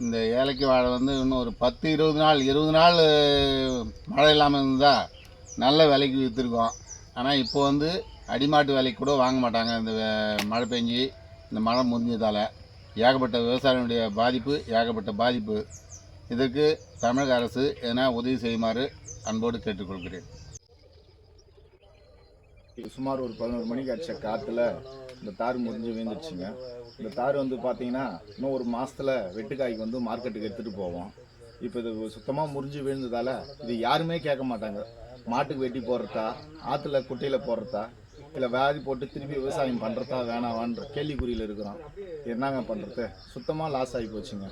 இந்த ஏலக்கி வாழை வந்து இன்னும் ஒரு 10-20 நாள் 20 நாள் மழை இல்லாமல் இருந்தால் நல்ல விலைக்கு விற்றுருக்கோம். ஆனால் இப்போ வந்து அடிமாட்டு விலைக்கு கூட வாங்க மாட்டாங்க. இந்த மழை பெஞ்சி இந்த மழை முறிஞ்சதால் ஏகப்பட்ட விவசாயிகளுடைய பாதிப்பு, ஏகப்பட்ட பாதிப்பு. இதற்கு தமிழக அரசு எதனா உதவி செய்யுமாறு அன்போடு கேட்டுக்கொள்கிறேன். சுமார் ஒரு 11 மணிக்கு அடிச்ச காற்றுல இந்த தார் முறிஞ்சு விழுந்துருச்சுங்க. இந்த தார் வந்து பார்த்தீங்கன்னா இன்னும் ஒரு மாதத்தில் வெட்டுக்காய்க்கு வந்து மார்க்கெட்டுக்கு எடுத்துகிட்டு போவோம். இப்போ இது சுத்தமாக முறிஞ்சு விழுந்ததால் இது யாருமே கேட்க மாட்டாங்க. மாட்டுக்கு வெட்டி போடுறதா, ஆற்றுல குட்டையில் போடுறதா, இல்லை வியாதி போட்டு திருப்பி விவசாயம் பண்ணுறதா வேணாவான்ற கேள்விக்குறியில் இருக்கிறோம். என்னங்க பண்ணுறது? சுத்தமாக லாஸ் ஆகி போச்சுங்க.